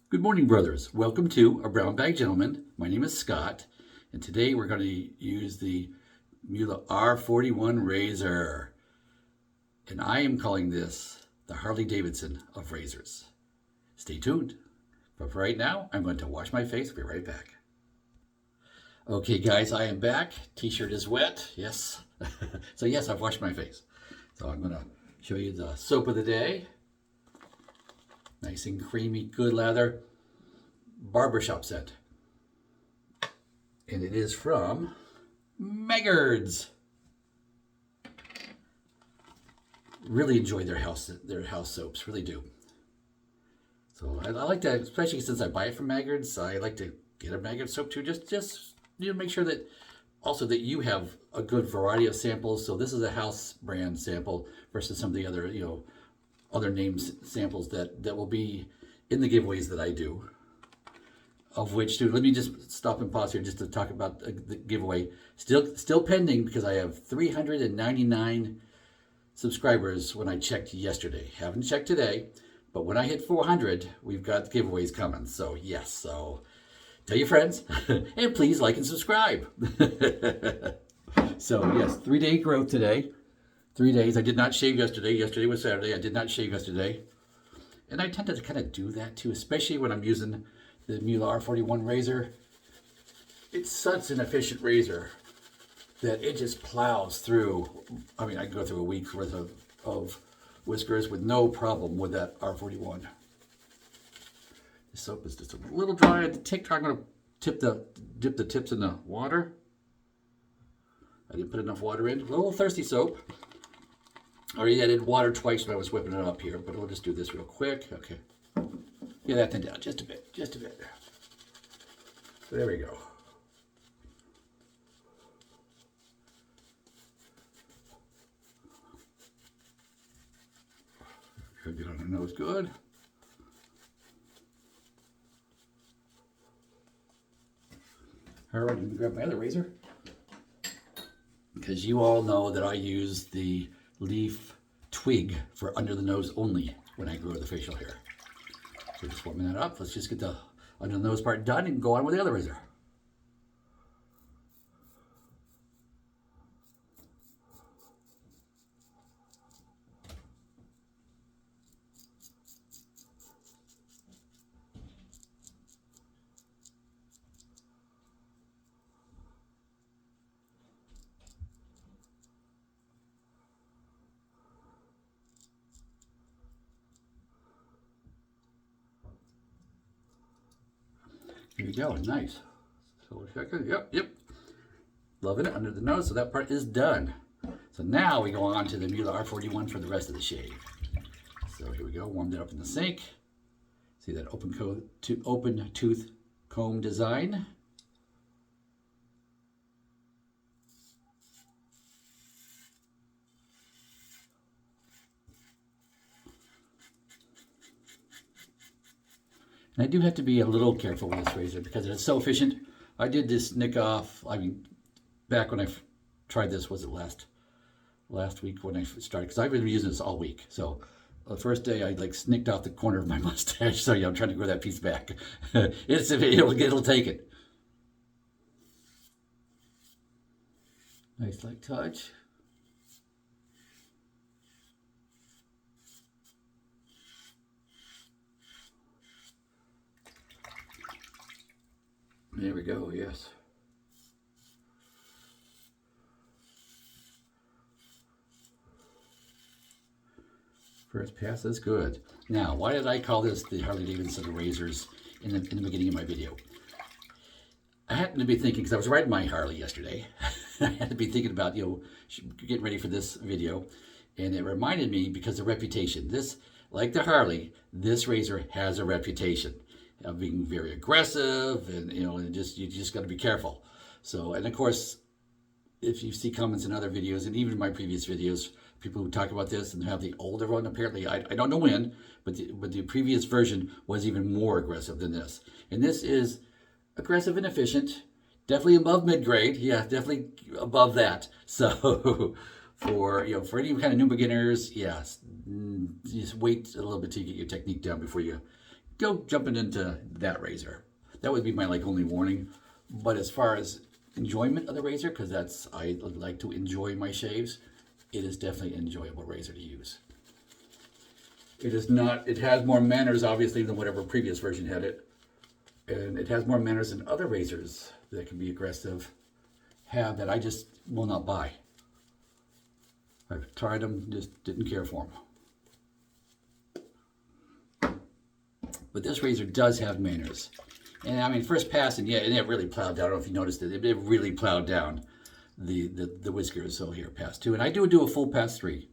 Good morning, brothers. Welcome to A Brown Bag Gentleman. My name is Scott, and today we're going to use the Muelhe R41 razor. And I am calling this the Harley Davidson of razors. Stay tuned. But for right now, I'm going to wash my face. Be right back. Okay, guys, I am back. T-shirt is wet. Yes. So yes, I've washed my face. So I'm going to show you the soap of the day. Nice and creamy, good lather. Barber Shop scent. And it is from Maggards. Really enjoy their house soaps, really do. So I like that, especially since I buy it from Maggards. I like to get a Maggards soap too, just make sure that also that you have a good variety of samples. So this is a house brand sample versus some of the other, other names samples that will be in the giveaways that I do. Of which, let me just stop and pause here just to talk about the giveaway. Still pending because I have 399 subscribers when I checked yesterday. Haven't checked today, but when I hit 400, we've got giveaways coming. So yes, so tell your friends and please like and subscribe. So yes, 3-day growth today. 3 days. I did not shave yesterday. Yesterday was Saturday. I did not shave yesterday. And I tend to kind of do that too, especially when I'm using the Muelhe R41 razor. It's such an efficient razor that it just plows through. I mean, I can go through a week's worth of whiskers with no problem with that R41. The soap is just a little dry at the tick. I'm going to dip the tips in the water. I didn't put enough water in. A little thirsty soap. I already added water twice when I was whipping it up here, but we'll just do this real quick. Okay. Get that thing down just a bit, just a bit. So there we go. Should get on the nose good. All right, let me grab my other razor. Because you all know that I use the leaf twig for under the nose only when I grow the facial hair. So just warming that up. Let's just get the under the nose part done and go on with the other razor. Here you go, nice. So yep. Loving it under the nose, so that part is done. So now we go on to the Muelhe R41 for the rest of the shave. So here we go, warmed it up in the sink. See that open tooth comb design. And I do have to be a little careful with this razor because it's so efficient. I did this nick off, back when I tried this, was it last week when I started? Because I've been using this all week. So the first day I snicked off the corner of my mustache. So yeah, I'm trying to grow that piece back. It'll take it. Nice light touch. There we go, yes. First pass is good. Now, why did I call this the Harley Davidson razors in the beginning of my video? I happened to be thinking, because I was riding my Harley yesterday, I had to be thinking about, getting ready for this video, and it reminded me because of reputation. This, like the Harley, this razor has a reputation of being very aggressive, and you just got to be careful. So, and of course, if you see comments in other videos, and even in my previous videos, people who talk about this and have the older one, apparently, I don't know when, but the previous version was even more aggressive than this. And this is aggressive and efficient, definitely above mid-grade. Yeah, definitely above that. So for any kind of new beginners, yes, just wait a little bit till you get your technique down before you go jumping into that razor. That would be my only warning. But as far as enjoyment of the razor, because I like to enjoy my shaves, it is definitely an enjoyable razor to use. It is not, it has more manners obviously than whatever previous version had it. And it has more manners than other razors that can be aggressive have that I just will not buy. I've tried them, just didn't care for them. But this razor does have manners. And I mean, first pass, and yeah, and it really plowed down. I don't know if you noticed it. It really plowed down the whiskers. So here, pass 2. And I do a full pass 3.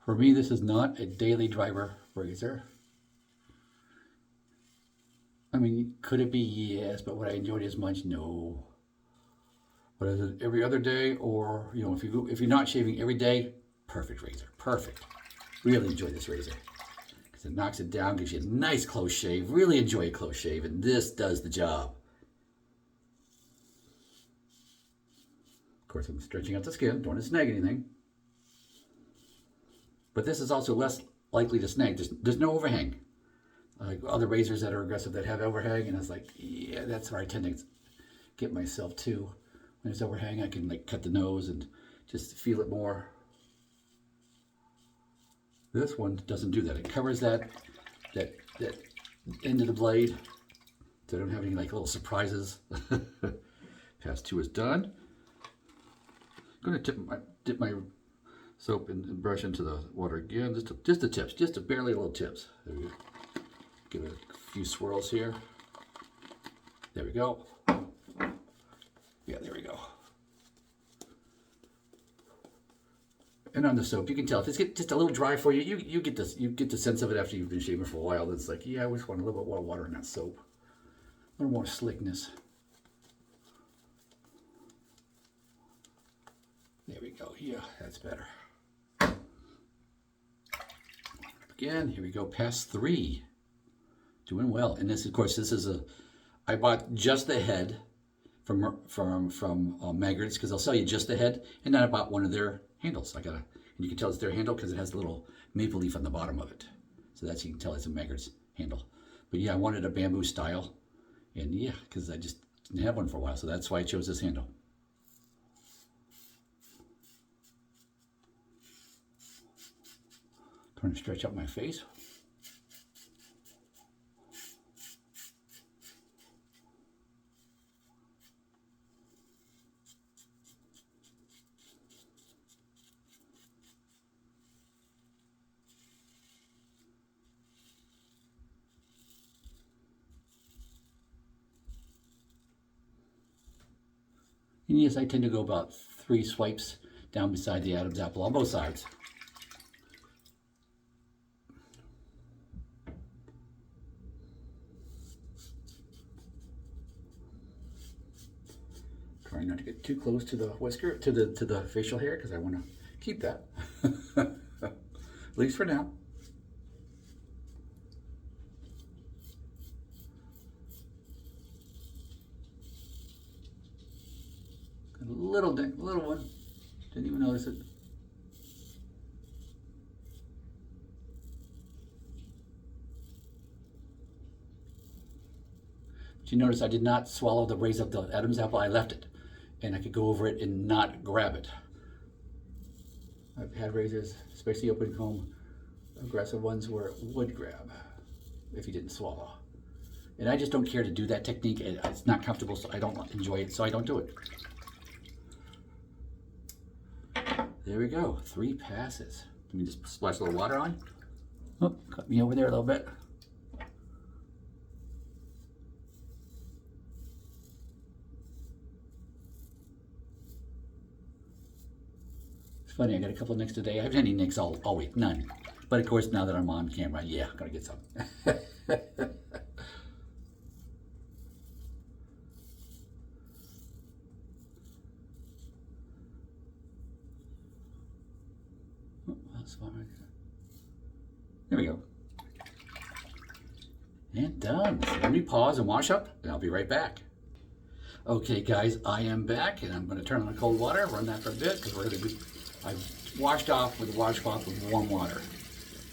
For me, this is not a daily driver razor. I mean, could it be? Yes, but would I enjoy it as much? No. But is it every other day, or if you're not shaving every day, perfect razor, perfect. Really enjoy this razor because it knocks it down, gives you a nice close shave. Really enjoy a close shave, and this does the job. Of course, I'm stretching out the skin, don't want to snag anything. But this is also less likely to snag. There's no overhang. Like other razors that are aggressive that have overhang, and it's like, yeah, that's where I tend to get myself too. When there's overhang, I can cut the nose and just feel it more. This one doesn't do that. It covers that end of the blade, so I don't have any little surprises. Pass 2 is done. I'm going to dip my soap and brush into the water again, just the tips, just barely little tips. There we go. Give it a few swirls here. There we go. Yeah, there we go. And on the soap, you can tell if it's just a little dry for you. You get this, you get the sense of it after you've been shaving for a while. It's like, yeah, I just want a little bit more water in that soap, a little more slickness. There we go. Yeah, that's better. Again, here we go. Pass 3. Doing well. And this, of course, I bought just the head from Maggards, because they'll sell you just the head, and then I bought one of their handles. And you can tell it's their handle because it has a little maple leaf on the bottom of it. So you can tell it's a Maggards handle. But yeah, I wanted a bamboo style, and yeah, because I just didn't have one for a while, so that's why I chose this handle. Trying to stretch out my face. And yes, I tend to go about 3 swipes down beside the Adam's apple on both sides. Trying not to get too close to the whisker, to the facial hair, because I want to keep that. At least for now. A little one. Didn't even notice it. But you notice I did not swallow the raise of the Adam's apple. I left it, and I could go over it and not grab it. I've had razors, especially open comb, aggressive ones where it would grab if you didn't swallow. And I just don't care to do that technique. It's not comfortable, so I don't enjoy it, so I don't do it. There we go, 3 passes. Let me just splash a little water on. Oh, cut me over there a little bit. It's funny, I got a couple of nicks today. I haven't had any nicks all week, none. But of course, now that I'm on camera, yeah, I'm gonna get some. There we go. And done. So let me pause and wash up, and I'll be right back. Okay, guys, I am back, and I'm going to turn on the cold water, run that for a bit, because I've washed off with a washcloth with warm water.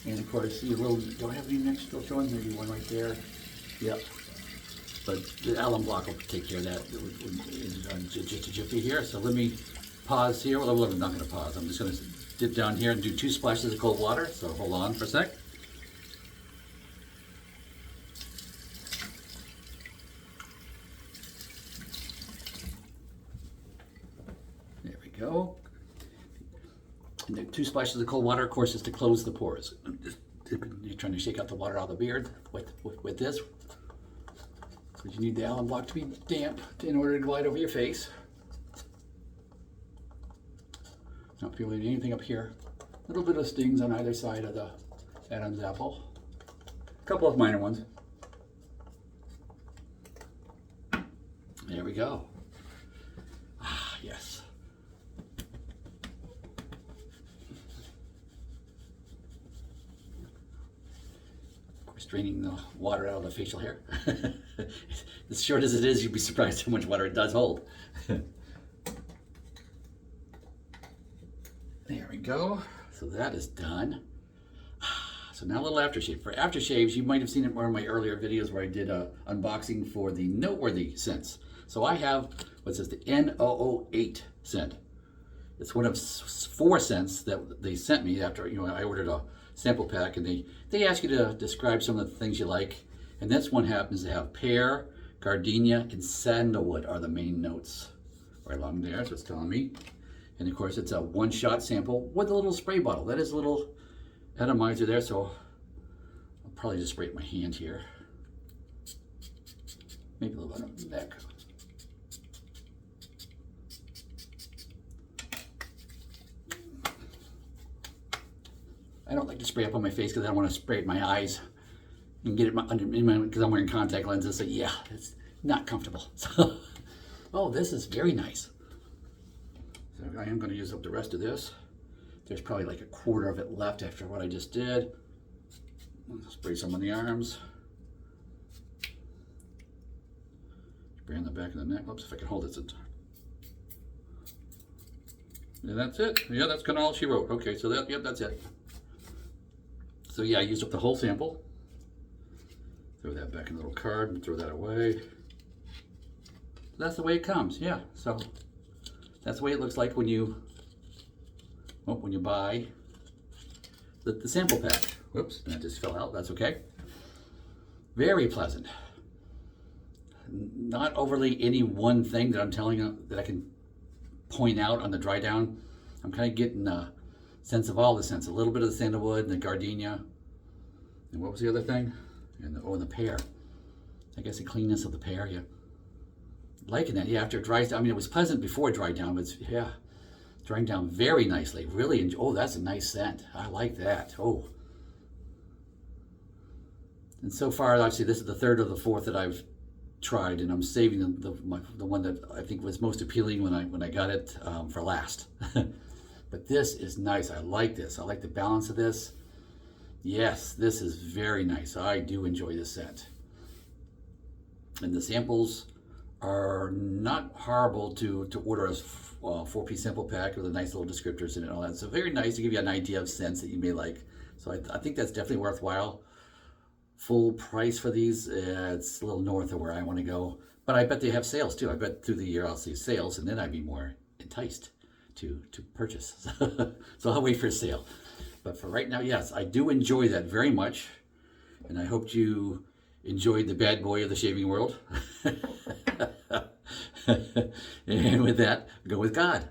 And of course, see a little, do I have any next still showing? Maybe one right there. Yep. But the alum block will take care of that in just a jiffy here. So let me pause here. Well, I'm not going to pause. I'm just going to dip down here and do 2 splashes of cold water. So hold on for a sec. There we go. And the 2 splashes of cold water, of course, is to close the pores. You're trying to shake out the water out of the beard with this. Because you need the alum block to be damp in order to glide over your face. Not feeling anything up here. A little bit of stings on either side of the Adam's apple. A couple of minor ones. There we go. Ah, yes. Draining the water out of the facial hair. As short as it is, you'd be surprised how much water it does hold. There we go. So that is done. So now a little aftershave. For aftershaves, you might have seen it in one of my earlier videos where I did a unboxing for the Noteworthy scents. So I have what says the N008 scent. It's one of 4 scents that they sent me after I ordered a sample pack, and they ask you to describe some of the things you like, and this one happens to have pear, gardenia, and sandalwood are the main notes right along there. So it's telling me, and of course it's a 1-shot sample with a little spray bottle. That is a little atomizer there, so I'll probably just spray it with my hand here, maybe a little bit on the neck. I don't like to spray up on my face because I don't want to spray it in my eyes and get it because I'm wearing contact lenses. So yeah, it's not comfortable. So, oh, this is very nice. So I am going to use up the rest of this. There's probably like a quarter of it left after what I just did. I'll spray some on the arms. Spray on the back of the neck. Oops, if I can hold it. Yeah, that's it. Yeah, that's kind of all she wrote. Okay, so yep, that's it. So yeah, I used up the whole sample. Throw that back in the little card and throw that away. That's the way it comes, yeah. So that's the way it looks like when you buy the sample pack. Whoops, that just fell out, that's okay. Very pleasant. Not overly any one thing that I'm telling you that I can point out on the dry down. I'm kind of getting sense of all the scents, a little bit of the sandalwood and the gardenia, and what was the other thing? And the pear. I guess the cleanness of the pear, yeah. Liking that, yeah, after it dries down. I mean, it was pleasant before it dried down, but it's, yeah, drying down very nicely. Really, oh, that's a nice scent. I like that, oh. And so far, obviously, this is the 3rd or the 4th that I've tried, and I'm saving the one that I think was most appealing when I got it for last. But this is nice. I like this. I like the balance of this. Yes, this is very nice. I do enjoy this scent. And the samples are not horrible to order as 4-piece sample pack with a nice little descriptors in it and all that. So very nice to give you an idea of scents that you may like. So I think that's definitely worthwhile. Full price for these, it's a little north of where I want to go. But I bet they have sales too. I bet through the year I'll see sales, and then I'd be more enticed to purchase. So I'll wait for a sale. But for right now, yes, I do enjoy that very much. And I hope you enjoyed the bad boy of the shaving world. And with that, go with God.